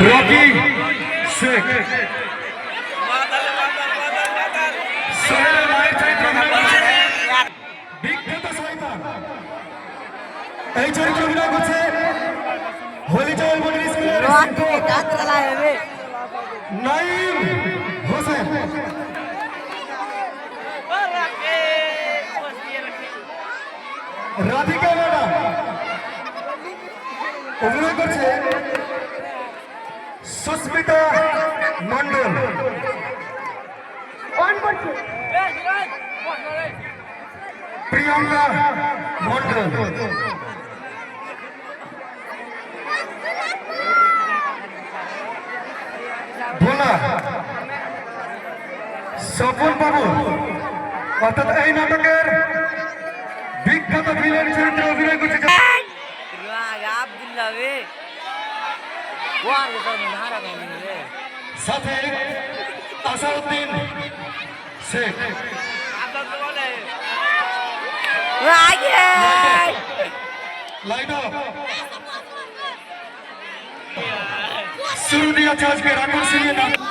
Rocky Sheikh সোহেলের মায়ের চরিত্র বিখ্যাত শয়তান এই চরিত্র অভিনয় করছে হলিচল মডেল স্কুলের নাইম হোসেন। রাধিকা ম্যাডাম অভিনয় করছে সুস্মিতা মন্ডল। প্রিয়াঙ্কা মন্ডল। ভোলা স্বপন বাবু অর্থাৎ এই নাটকের বিখ্যাত ভিলেন চরিত্রে অভিনয় করছে সাথে আসাউদ্দিন শেখ। শুরু দিয়েছে আজকের আকর্ষণীয় নাটক।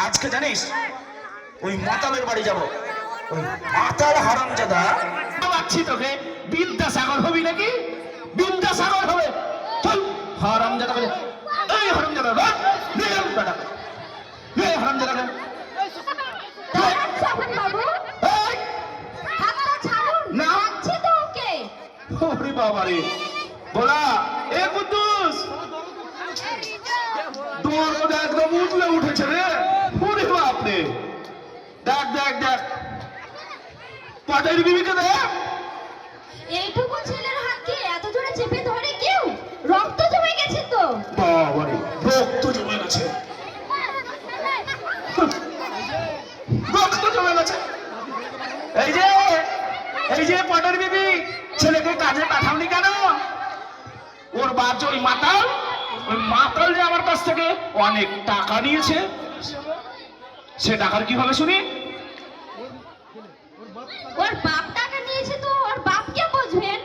আজকে জানিস ওই মাতালের বাড়ি যাব, ওই মাতাল হারামজাদা পাচ্ছি তোকে বিদ্যাসাগর হবি নাকি? বিদ্যাসাগর হবে চল হারামজাদা বলে এই হারামজাদা হারামজাদা বাবারে বলা এ কুদ্দুস তোমার মধ্যে একদম উঠলে উঠেছে রে। ওরে বাপরে দেখ দেখ দেখ পাটের বিবিকে দেখ। এইটুকু ছেলের হাতকে এত জোরে চেপে ধরে কেউ? রক্ত জমে গেছে তো। বাবারে রক্ত জমে গেছে, রক্ত জমে গেছে। এই যে পাটের বিবি ছেলেকে কাজে পাঠাওনি কেন? ওর বাপ যে ওই মাতাল যে আমার কাছ থেকে অনেক টাকা নিয়েছে, সে টাকার কি হবে শুনি? ওর বাপ টাকা নিয়েছে তো ওর বাপকে বুঝবেন।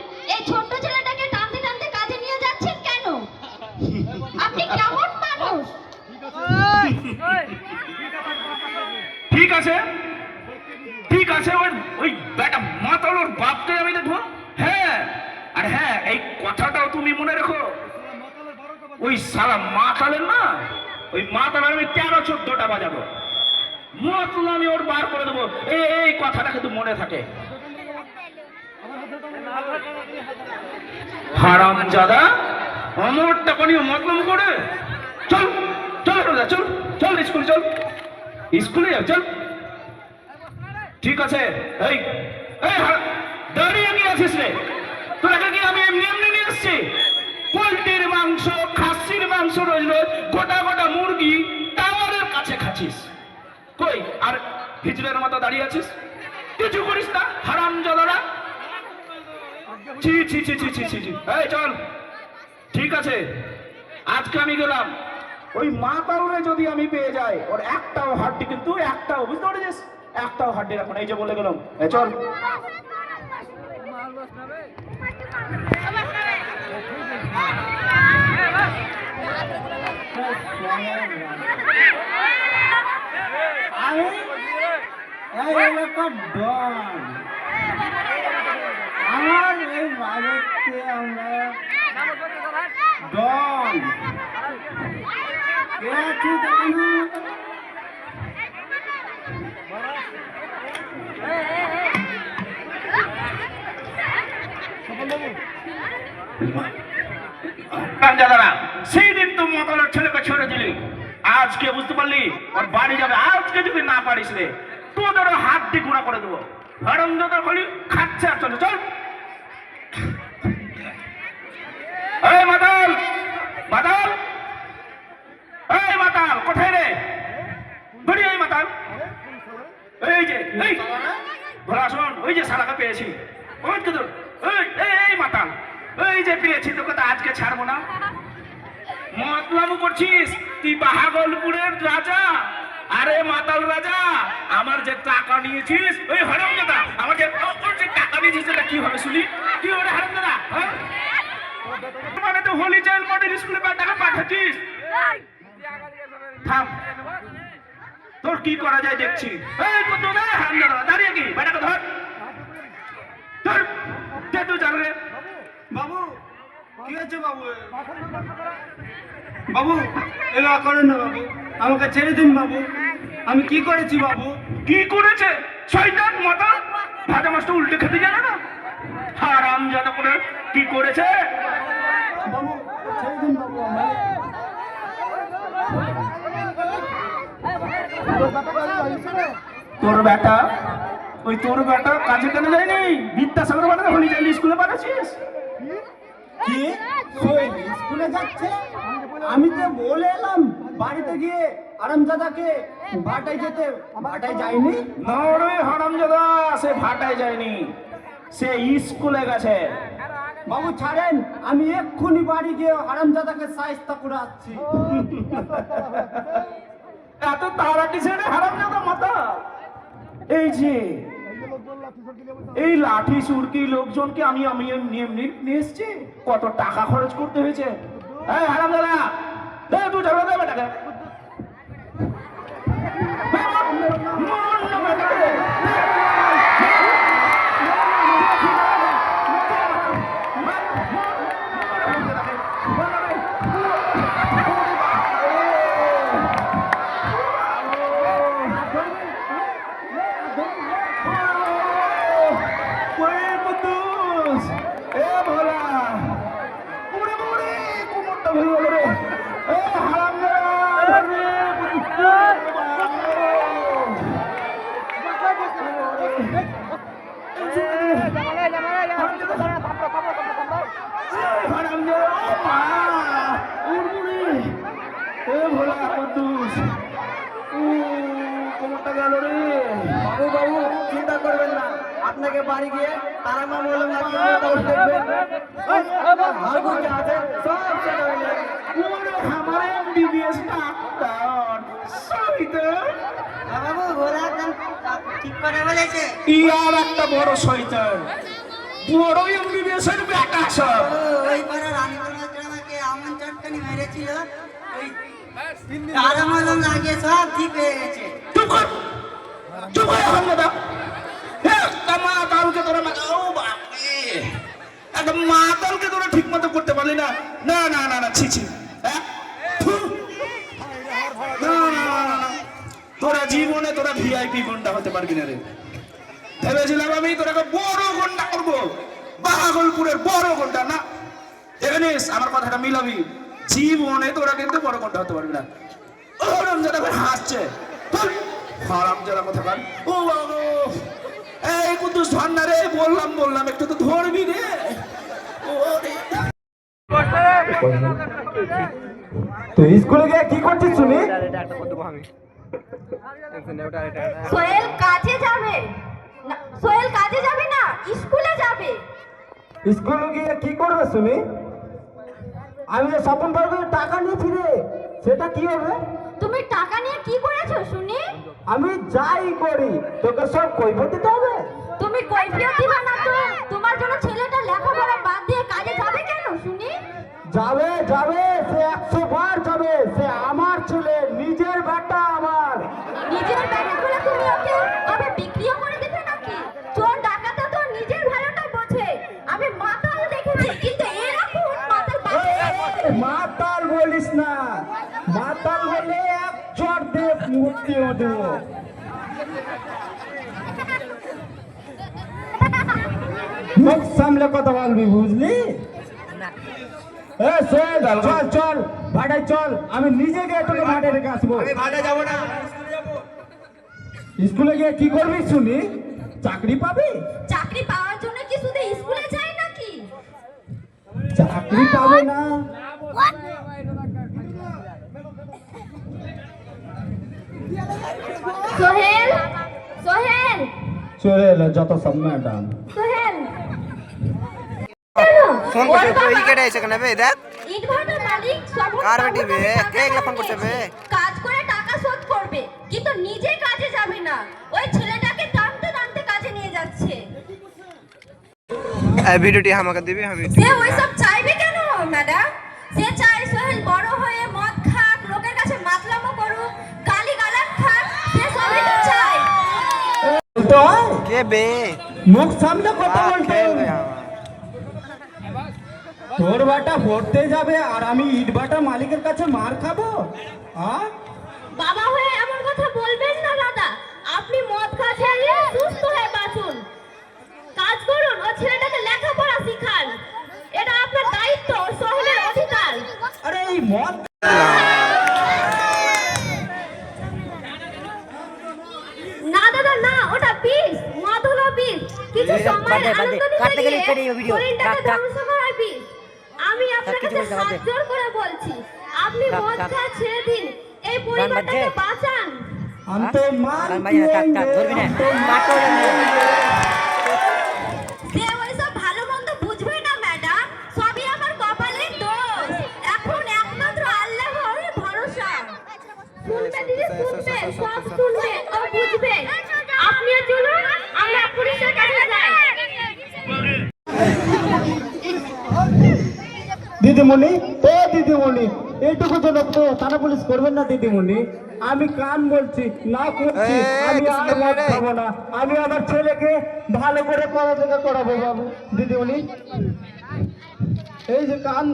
আছে, ঠিক আছে, ওই ওই বেটা মাতাল ওর বাপকে আমি দেখবো। হ্যাঁ, আর হ্যাঁ, এই কথাটাও তুমি মনে রেখো, ওই সালা মাতালের না, ওই মাতালের আমি 13-14টা বাজাবো, মতল আমি ওর বার করে দেবো। এই কথাটা কিন্তু মনে থাকে। হারামজাদা আমার টাকা নিয়ে মতলব করে, চল চল চল চল স্কুলে, চল স্কুলে যাও, চল। ঠিক আছে, এই এই দাঁড়িয়ে কি আছিস রে? তোরা কি আমি এমনি এমনি নিয়ে এসছি? পোল্ট্রির মাংস, খাসির মাংস রোজ রোজ, গোটা গোটা মুরগি টাওয়ারের কাছে খাচ্ছিস, কই আর হিজড়ের মতো দাঁড়িয়ে আছিস? কিছু করিস না হারামজাদারা। ছি ছি ছি ছি ছি ছি ছি। এই চল, ঠিক আছে, আজকে আমি গেলাম, ওই মাতালরে যদি আমি পেয়ে যাই, ওর একটাও হাড্ডি কিন্তু, একটাও, বুঝতে পেরেছিস, একটাও হাড্ডি রাখুন, এই যে বলে গেলাম। চল। আমার এই বাড়িতে আমরা ডন সেই দিন তো মতলের ছেলেকে ছেড়ে দিলি, আজকে বুঝতে পারলি ওর বাড়ি যাবে। আজকে যদি না পারিস রে, তোদেরও হাত দিয়ে গুঁড়া করে দেবো। হারামজাদা বলি খাচ্ছে আর চলে, চল। এই মাতাল, মাতাল, এই মাতাল কোথায় রে? ধরি এই মাতাল, এই যে এই ঘোরা শোন, ওই যে শালাকে পেয়েছি, ওই তো এই মাতাল, এই যে পেয়েছি, তোকে তো আজকে ছাড়বো না। মতলব করছিস তুই বাহাগলপুরের রাজা? আরে মাতাল রাজা, আমার যে টাকা নিয়েছিস, ওই হারামজাদা আমার যে টাকা নিয়েছিস, সেটা কি হবে শুনি? কি হবে হারামজাদা? হ্যাঁ, মানে তো হোলি চাইল্ড মডেল স্কুলে টাকা পাঠাচ্ছিস। থাম, তোর কি করা যায় দেখছি। এই কত না হারামজাদা, দাঁড়িয়ে কি বেটাকে ধর, ধর, দে তুই চাল রে। বাবু কি হয়েছে বাবু? বাবু এলা করেন না বাবু, আমাকে ছেড়ে দিন বাবু। আমি কি করেছি বাবু? কি করেছে? শয়তান মাতা, ভাজা মাছটা উল্টে খেতে জানে না। হারামজাদা করে কি করেছে? বাবু ছেড়ে দিন বাবু আমায়। তোর বেটা, ওই তোর বেটা কাজে কেন যায়নি? বিদ্যাসাগর বানাতে হোলি চাইল্ড স্কুলে পাঠাচ্ছিস? কি স্কুলে যাচ্ছে? আমি তো বলে এলাম বাড়িতে গিয়ে আরামজাদাকে ভাটায় যেতে, ভাটায় যায়নি। না রে হারামজাদা, সে ভাটায় যায়নি, সে স্কুলে গেছে। বাবু ছাড়েন, আমি এক্ষুনি বাড়ি গিয়ে আরামজাদাকে সাইস্তা করে আসছি। এত তাড়া কিসে রে হারামজাদা মাতা? এই যে এই লাঠি সুরকি লোকজনকে আমি আমি নিয়ে এসছি, কত টাকা খরচ করতে হয়েছে। এই হারামজাদা, দে তুই ঝগড়া দে বেটাকে। বাবু বাবু চিন্তা করবেন না, আপনাকে বাড়ি গিয়ে তারা মা বললাম না বাবু ঘোড়া একদম ঠিক করে বলেছে। ইয়ার একটা বড় শয়তান, বড় এমবিবিএসের বেটা সব। ওই পাড়ার আমাকে আমন চটকানি মেরেছিল, ওই তারা মলম লাগিয়ে সব ঠিক হয়ে গেছে। চুপ কর, চুপ হয়ে হারামজাদা একটা মাতালকে তোরা ও বাপরে একটা মাতালকে তোরা ঠিক মতো করতে পারলি না না না না না ছি ছি হ্যাঁ থু। না, না, না, না, না। তোরা জীবনে তোরা ভিআইপি গুন্ডা হতে পারবি না রে ভেবেছিলাম আমি তোরাকে বড় গুন্ডা করবো বাহাগলপুরের বড় গুন্ডা না দেখেনিস আমার কথাটা মিলাবি জীবনে তোরা কিন্তু বড় গুন্ডা হতে পারবি না ও হারামজাদা ভাই হাসছে হারামজাদা কথা কান ও বাবা এই কুদ্দুস ধন্না রে বললাম একটু তো ধরবি রে ওরে তো স্কুলে গিয়ে কি করছিস শুনি? সোহেল কাজে যাবে না, সোহেল কাজে যাবে না, স্কুলে যাবে। স্কুলে গিয়ে কি করবে শুনি? আমি যে স্বপন বাবুর টাকা নিয়েছি রে, সেটা কি হবে? তুমি টাকা নিয়ে কি করেছো শুনি? আমি যাই করি তোকে সব কৈফিয়ত দিতে হবে। তুমি কৈফিয়ত দিবা না তো তোমার জন্য ছেলেটা লেখাপড়া বাদ দিয়ে কাজে যাবে কেন শুনি? যাবে যাবে, সে 100 বার যাবে। সে আমার ছেলে, নিজের বেটা আমার। নিজের ব্যাটা বলে তুমি ওকে কবে বিক্রিও করে দেবে নাকি? চোর ডাকাতে তো নিজের ভালোটা বোঝে। আমি মাতাল দেখেছি কিন্তু এরকম মাতাল বাবা মাতাল বলিস না, মাতাল বলে এক চড় দিয়ে মুক্তিও দেব। মুখ সামলে কথা বলবি বুঝলি? চল চল ভাটায় চল, আমি নিজে গিয়ে তোকে ভাটায় রেখে আসবো। স্কুলে গিয়ে কি করবি শুনি? চাকরি পাবি? চাকরি পাওয়ার জন্য কি শুধু স্কুলে যাই নাকি? চাকরি পাবে না। সোহেল সোহেল চলে এলো যত সব ম্যাডাম। সোহেল ফোন করছে তো এই কেটে এসে কেন বে দেখ ইটভাটার মালিক সব কার বেটি বে কে এগুলা ফোন করছে বে কাজ করে টাকা শোধ করবে কিন্তু নিজে কাজে যাবে না, ওই ছেলেটাকে টানতে টানতে কাজে নিয়ে যাচ্ছে। এই ভিডিওটি আমাকে দিবি আমি সে ওইসব চাইবে কেন ম্যাডাম? সে চায় সোহেল বড় হয়ে মদ খাক, লোকের কাছে মাতলামো করুক, গালি গালাজ খাক, সে সবই তো চায়। তো কে বে মুখ সামনে কথা বলতে খেল বে তোর বাটা পড়তে যাবে আর আমি ইট বাটা মালিকের কাছে মার খাবো? বাবা হয়ে এমন কথা বলবেন না দাদা, আপনি মদ খা ছেড়ে সুস্থ হয়ে বাঁচুন, কাজ করুন, ও ছেলেটাকে লেখাপড়া শিখান, এটা আপনার দায়িত্ব, সোহেলের অধিকার। আরে এই মদ না দাদা না, ওটা বিষ, মদ হলো বিষ, কিছু সময় আনন্দ নিতে গিয়ে শরীরটাকে ধ্বংস করার বিষ। আমি আপনার কাছে হাত জোড় করে বলছি, আপনি মদ খা ছেড়ে দিন, এই পরিবারটাকে বাঁচান। हम तो मार সে ওইসব ভালো মন্দ বুঝবে না ম্যাডাম, সবই আমার কপালের দোষ, এখন একমাত্র আল্লাহর ভরসা। শুনবে দিদি শুনবে, সব শুনবে ও বুঝবে। আপনিও চলুন, আমরা পুলিশের কাছে যাই। দিদিমণি, ও দিদিমণি, এইটুকু জন্য তো থানা পুলিশ করবেন না দিদিমণি? আমি কান বলছি না করছি, আমি আর মদ খাবো না, আমি আমার ছেলেকে ভালো করে পড়াশোনা করাবো বাবু। দিদিমণি এই যে কান,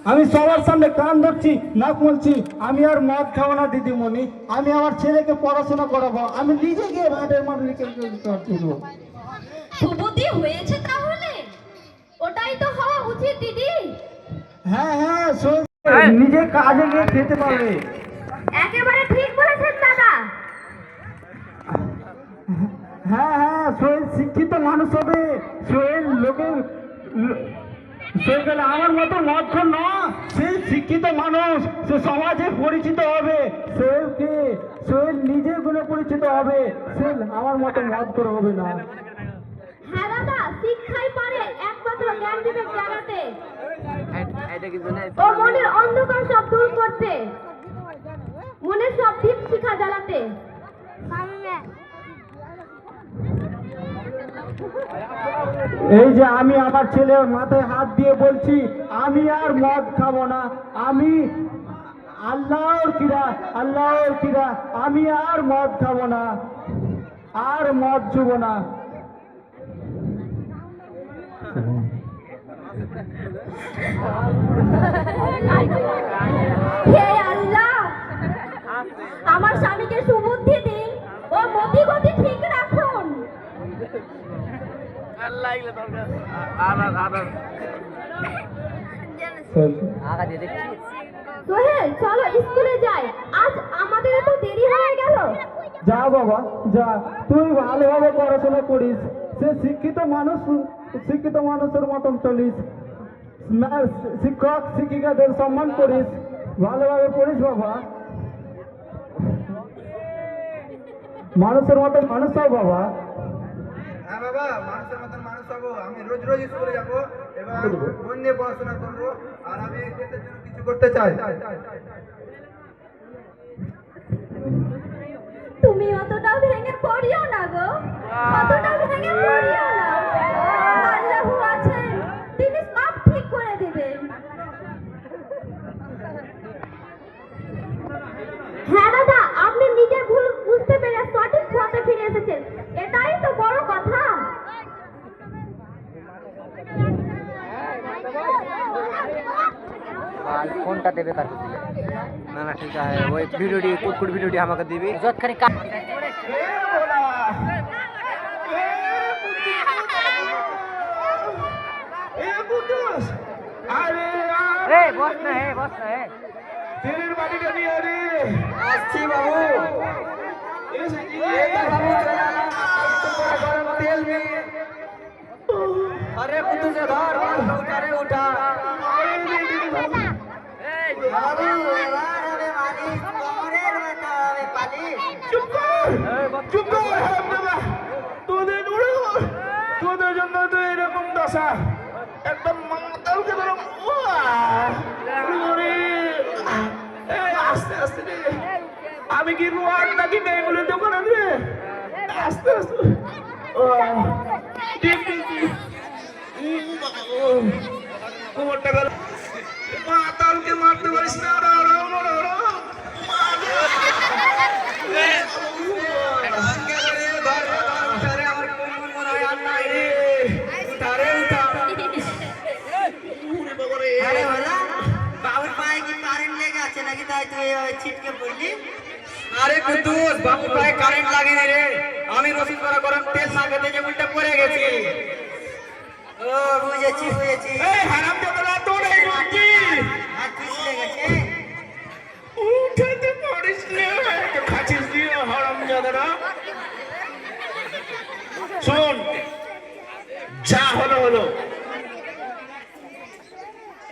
আমি সবার সামনে কান ধরছি না বলছি, আমি আর মদ খাবো না দিদিমণি, আমি আমার ছেলেকে পড়াশোনা করাবো, আমি নিজে গিয়ে ভাটের মালিক করবো। সুবুদ্ধি হয়েছে তাহলে, ওটাই তো হওয়া উচিত দিদি। হ্যাঁ হ্যাঁ, নিজে কাজে গিয়ে খেতে পারবে। একেবারে ঠিক বলেছেন দাদা। হ্যাঁ হ্যাঁ, সোহেল শিক্ষিত মানুষ হবে, সোহেল সোহেল আমার মতো মদখোর না, সে শিক্ষিত মানুষ, সে সমাজে পরিচিত হবে। সোহেল নিজে গুণে পরিচিত হবে, সোহেল আমার মতো মদখোর হবে না। হ্যাঁ দাদা, শিক্ষাই পারে একমাত্র জ্ঞান বিবেক জানাতে ও মনের অন্ধকার সব দূর করতে, মনের সব দীপ শিখা জ্বালাতে। এই যে আমি আমার ছেলের মাথায় হাত দিয়ে বলছি, আমি আর মদ খাবো না, আল্লাহর কিরা আমি আর মদ খাবো না, আর মদ ছুবো না। হে আল্লাহ, আমার স্বামীকে সুবুদ্ধি দিন ও মতি গতি ঠিক রাখুন। সোহেল, চলো স্কুলে যাই, আজ আমাদের এত দেরি হয়ে গেল। যা বাবা যা, তুই ভালোভাবে পড়াশোনা করিস, সে শিক্ষিত মানুষের মতন চলিস, শিক্ষক শিক্ষিকাদের সম্মান করিস, ভালোভাবে পড়িস বাবা, মানুষের মতন মানুষ হও বাবা। হ্যাঁ বাবা, মানুষের মতন মানুষ হবো। আমি রোজ রোজ স্কুলে যাবো এবং মন দিয়ে পড়াশোনা করবো, আর আমি দেশের জন্য কিছু করতে চাই। তুমি অতটা ভেঙে পড়িও না গো, অতটা ভেঙে পড়িও না। আল্লাহু আছেন, তিনি সব ঠিক করে দিবেন। হ্যাঁ দাদা, আপনি নিজের ভুল বুঝতে পেরে সঠিক পথে ফিরে এসেছেন, এটাই তো বড় কথা। আর ফোনটা দেবে কার কাছে? না না ঠিক আছে, ওই ভিডিওটি কুটকুট ভিডিওটি আমাকে দিবি যতখানি আরে বস না হে তেলের বাড়িটা নিয়ে রে আসছি বাবু। তেল নিয়ে। আরে কুতু से धर उठा रे उठा। বাবু এবার হবে মালিশ, কোমরের ব্যথা হবে পালিশ। চুপ কর হারামজাদা, তোদের জন্য তো এরকম দশা, একদম মাতালকে ধরো। আস্তে আস্তে রে, আমি কি রোয়ার নাকি নেই বলে দোকানে রে, আস্তে আস্তে। ঠিক কোমরটা গেল, মাতালকে মারতে পারিস না। আরে বলা, বাবুর পায়ে কি কারেন্ট লেগে আছে নাকি, তাই তুই এইভাবে ছিটকে পড়লি? আরে কুতুস, বাবুর পায়ে কারেন্ট লাগেনি রে, আমি রসিদ করা গরম তেল না খেতে যে উল্টা পড়ে গেছি। ও বুঝেছি। এই হারামজাদারা, তোর এই বুদ্ধি হাত পিছলে গেছে। উঠাতে পারিস না, খাচ্ছিস দিয়ে হারামজাদারা। শোন, যা হলো,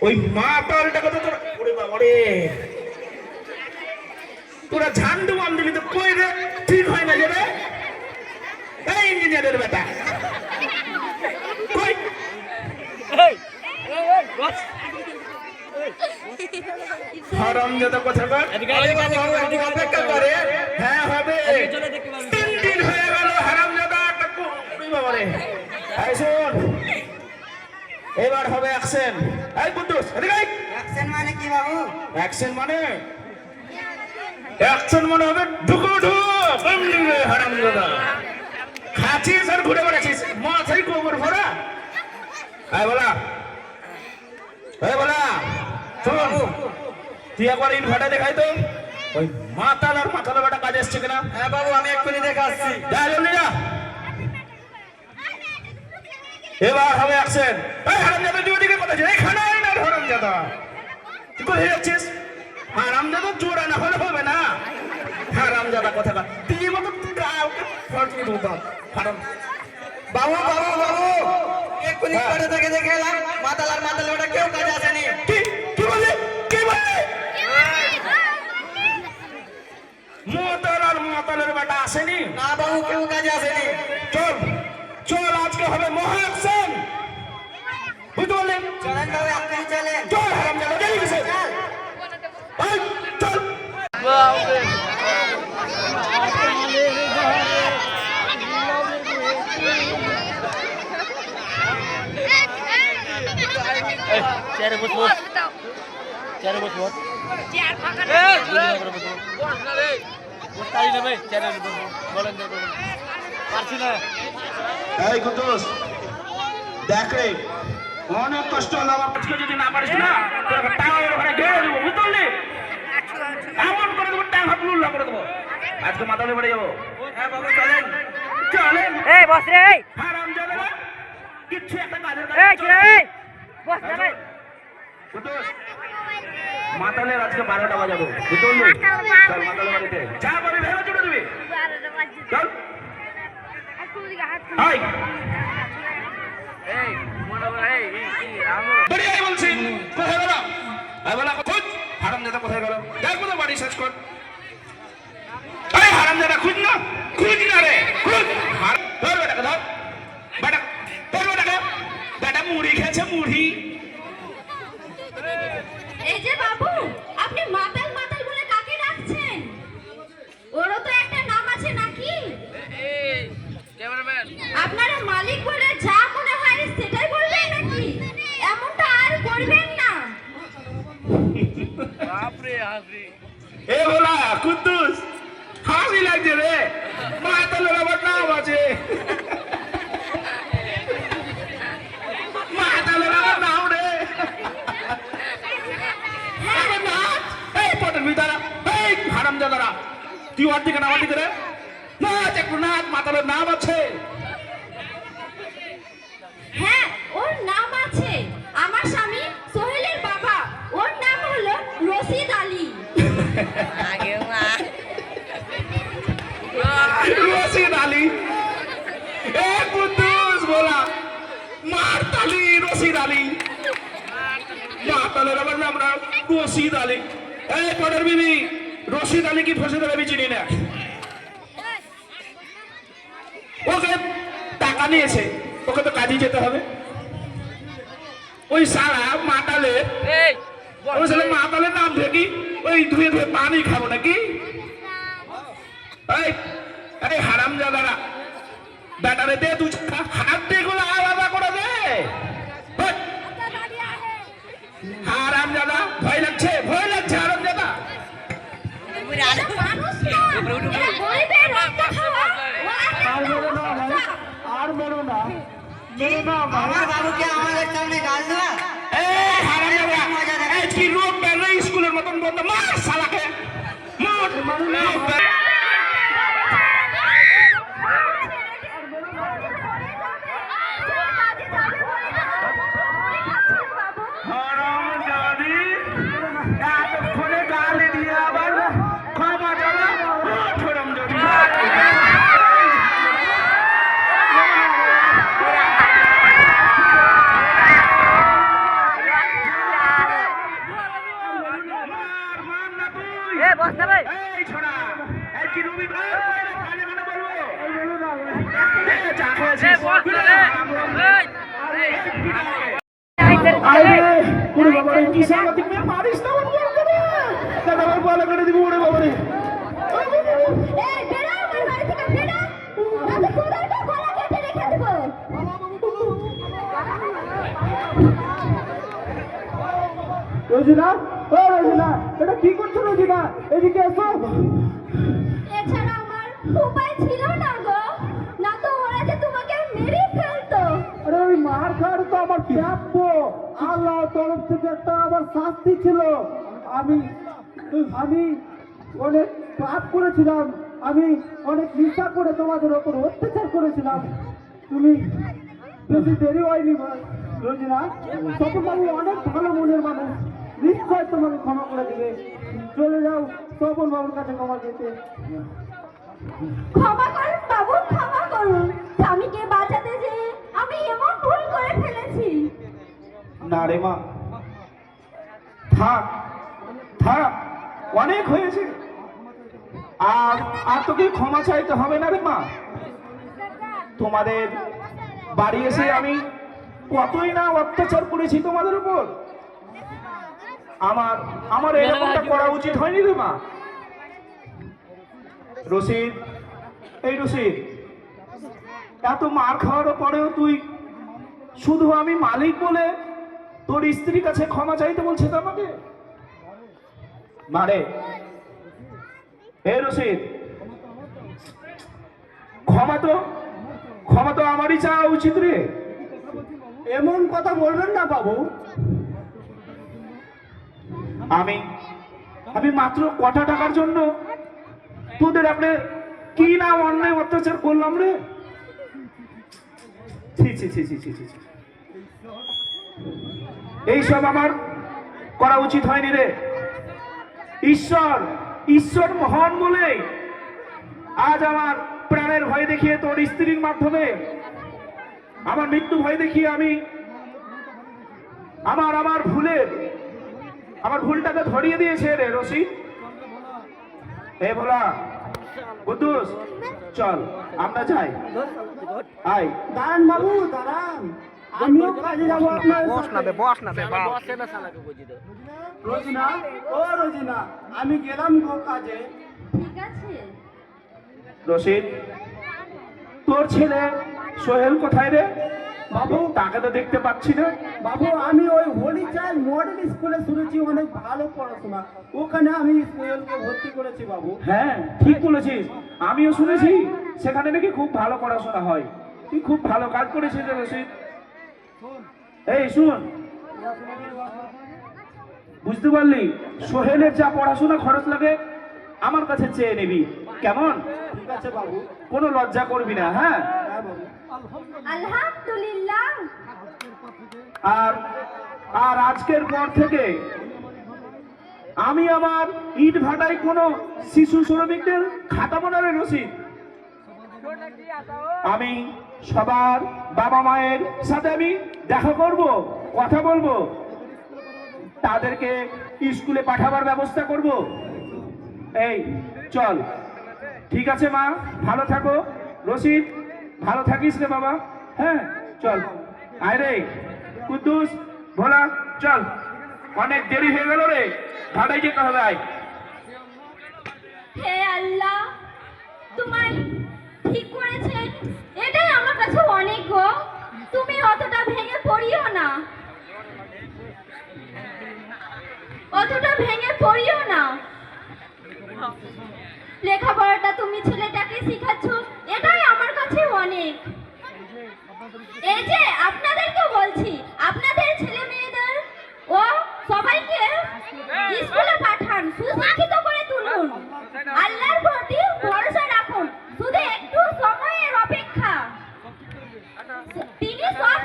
ওই মাতালটা কথা তোরা, ওরে বাবা রে, তোরা ঝান্ডু বাম দিলি তো কই রে, ঠিক হয় না যে রে। এই ইঞ্জিনিয়ারের বেটা কই? হারামজাদা কোথাকার। অপেক্ষা করে। হ্যাঁ হবে, 3 দিন হয়ে গেল হারামজাদা। ওরে বাবা রে, এই শোন, এবার হবে অ্যাকশন। এই কুদ্দুস, এদিকে আয়। অ্যাকশন মানে কি বাবু? অ্যাকশন মানে হবে ঢুকো হারামজাদা। খাচ্ছিস আর ঘুরে বেড়াচ্ছিস, মাথায় গোবর ভরা। এই বলা শোন, তুই একবার ইট ভাটা দেখাই তো, ওই মাতাল আর মাতাল বেটা কাজ এসছে কিনা। হ্যাঁ বাবু, আমি এক্ষুনি দেখে আসছি। যা জলদি যা। এবার হবে অ্যাকশন। এই হারামজাদা, তুই ওদিকে কথা বলছিস, এখানে আয় না হারামজাদা, তুই কোথায় যাচ্ছিস? হারামজাদা জোরে না হলে হবে না। হারামজাদা কোথাকার, তুই মতো ফাটিয়ে দেবো হারাম। বাবু এক্ষুনি করে থেকে দেখে এলাম, মাতাল আর মাতাল ওটা কেউ কাজে আসেনি। কি বললি? মাতাল আর মাতালের বেটা আসেনি? না বাবু, কেউ কাজে আসেনি। চল আজকে হবে মহা অ্যাকশন, বুঝতে পারলি? চলেন বাবু, এক্ষুনি চলেন। চল হারামজাদা, দেরি কিসের? এই, চল। Cara buat. এই কুদ্দুস দেখ রে অনেক কষ্ট হলো আমার আজকে যদি না পারিস না তোর টাকা ওখানে গেড়ে দেবো বুঝলি এমন করে দেবো টাকা হাত লুল্লা করে দেবো আজকে মাথাতে পড়ে যাবো হ্যাঁ বাবু চলেন চলেন এই বস রে এই হারাম যাবে না কিচ্ছু একটা কাজের এই কি রে এই বস রে ভাই কুদ্দুস মাতালের আজকে 12টা বাজাবো বুঝলি চল মাতালের বাড়িতে যা বলি ভেবে চলে দিবি চল আয় এই মনে করে এই বড়ি আই বলছি কোথায় গেল আই বলা খোঁজ হারামজাদা কোথায় গেল দেখ তো বাড়ি সার্চ কর আরে হারামজাদা খুঁজ না রে খুঁজ ধর বেটা ধর বেটা ধর বেটা বেটা মুড়ি খেয়েছে মুড়ি এই যে বাবু আপনি মাতাল মাতাল বলে কাকে ডাকছেন ওরও তো একটা নাম আছে নাকি ক্যামেরাম্যান আপনারা মালিক বলে যা মনে হয় সেটাই বলবেন নাকি এমনটা আর করবেন না বাপরে হাসি এ বলা কুদ্দুস হাসি লাগছে রে মাতালের আবার নাম আছে মাতালের আবার নাম রে আরে নাচ এই পটের ভিতরে এই হারামজাদারা তুই ওর দিকে না আমার দিকে রে নাচ একটু নাচ মাতালের নাম আছে হ্যাঁ ওর নাম আছে আমার স্বামী সোহেলের বাবা ওর নাম হলো রশিদ আলী আগে মা রশিদ আলী এ কুদ্দুস বলা মার তালি রশিদ আলী মাতালের আবার নাম না রশিদ আলী এই পটের বিবি রশিদ আলী কি ফসিদ আলী চিনি না ওকে টাকা নিয়েছে ওকে তো কাজে যেতে হবে ওই সারা মাতালের এই ওই সারা মাতালের নাম দেখি ওই ধুয়ে ধুয়ে পানি খাবো নাকি এই এই হারামজাদারা ব্যাটারে দে তুই হাত দিয়ে গুলো আলাদা করে দে হারামজাদা ভয় লাগছে হারামজাদা মানুষ না এরা গরিবের রক্ত খাওয়া ও একটা আর বলো না ভাই আর বলো না মেরো না ভাই আমার বাবুকে আমাদের সামনে গাল দেওয়া এই হারামজাদা এই কি রোগ বের স্কুলের মতন বন্ধ মার শালাকে মার হারামজাদি এতক্ষণে গালি দিয়ে আবার ক্ষমা চালা হারামজাদি এ বস রে ভাই এই ছোড়া এই কি রবি ভাই কানে কানে বলবো চা এ খেয়েছিস বস রে এই আরে ওরে বাবা রে কি সাংঘাতিক মেয়ে মারিস না ওর বলতে রে দাদা ভাই বলে করে দিব ওরে বাবা রে এই বেরো আমার বাড়ি থেকে বেরো নালে কোদালটা গলা কেটে রেখে দেব রোজিনা ও রোজিনা এটা কি করছো রোজিনা এদিকে এসো এছাড়া আমার উপায় ছিল না গো না তো ওরা যে তোমাকে মেরে ফেলতো আরে ওই মার খাওয়ার তো আমার প্রাপ্য আল্লাহ তরফ থেকে একটা আমার শাস্তি ছিল আমি আমি অনেক পাপ করেছিলাম আমি অনেক নিশা করে তোমাদের ওপর অত্যাচার করেছিলাম তুমি বেশি দেরি হয়নি রোজিনা তপন বাবু অনেক ভালো মনের মানুষ নিশ্চয় তোমাকে ক্ষমা করে দিবে চলে যাও তপন বাবুর কাছে ক্ষমা দিতে ক্ষমা করুন বাবু ক্ষমা করুন স্বামীকে বাঁচাতে যে আমি এমন ভুল করে ফেলেছি না রে মা থাক থাক অনেক হয়েছে আর আর তোকে ক্ষমা চাইতে হবে না রে মা তোমাদের বাড়ি এসে আমি কতই না অত্যাচার করেছি তোমাদের উপর আমার আমার এরকমটা করা উচিত হয়নি রে মা রশিদ এই রশিদ এত মার খাওয়ার পরেও তুই শুধু আমি মালিক বলে তোর স্ত্রীর কাছে ক্ষমা চাইতে বলছে তো আমাকে মারে এ রশিদ, ক্ষমা তো আমারই চাওয়া উচিত রে। এমন কথা বলবেন না বাবু। আমি মাত্র কটা টাকার জন্য তোদের আপনি কি না অন্যায় অত্যাচার করলাম রে। ছি ছি ছি ছি ছি ছি ছি। এইসব আমার করা উচিত হয়নি রে। ঈশ্বর মহান বলে আজ আমার প্রাণের ভয় দেখিয়ে তোর স্ত্রীর মাধ্যমে আমার মৃত্যু ভয় দেখিয়ে আমি আমার ভুলটাকে ধরিয়ে দিয়েছে রে রশিদ। এ ভোলা, কুদ্দুস, চল আমরা যাই। আয় দাঁড়ান বাবু, দাঁড়ান, আমিও কাজে যাবো আপনার সাথে। রোজিনা, ও রোজিনা, আমি গেলাম গো কাজে। ঠিক আছে। রশিদ, তোর ছেলে সোহেল কোথায় রে? বাবু, তাকে তো দেখতে পাচ্ছি না। বাবু আমি ওই হোলি চাইল্ড মডেল স্কুলে শুনেছি অনেক ভালো পড়াশোনা, ওখানে আমি সোহেলকে ভর্তি করেছি বাবু। হ্যাঁ ঠিক বলেছিস, আমিও শুনেছি সেখানে নাকি খুব ভালো পড়াশোনা হয়। তুই খুব ভালো কাজ করেছিস রে রশিদ। এই শুন, বুঝতে পারলি, সোহেলের যা পড়াশোনা খরচ লাগে আমার কাছে চেয়ে নিবি, কেমন? ঠিক আছে বাবু। কোনো লজ্জা করবি না। হ্যাঁ, হ্যাঁ বাবু। আলহামদুলিল্লাহ। আর আজকের পর থেকে আমি আমার ইট ভাটায় কোনো শিশু শ্রমিকদের খাটাবো না রে রশিদ। আমি সবার বাবা মায়ের সাথে আমি দেখা করব, কথা বলবো, তাদেরকে স্কুলে পাঠাবার ব্যবস্থা করব। এই চল, ঠিক আছে মা, ভালো থাকো। রশিদ, ভালো থাকিস রে বাবা। হ্যাঁ চল, আয় রে কুদ্দুস, ভোলা, চল, অনেক দেরি হয়ে গেল রে, ভাটায় যেতে হবে। আয়। হে আল্লাহ, তোমায় ঠিক করেছেন, এটাই আমার কাছে অনেক গো। তুমি অতটা ভেঙে পড়িও না, অতটা ভেঙে পড়িও না। লেখাপড়াটা তুমি ছেলেটাকে শিখাচ্ছ, এটাই আমার কাছে অনেক। এই যে আপনাদেরকেও বলছি, আপনাদের ছেলে মেয়েদের ও সবাইকে স্কুলে পাঠান, সুশিক্ষিত করে তুলুন, আল্লাহর প্রতি ভরসা রাখুন, শুধু একটু সময়ের অপেক্ষা, তিনি সব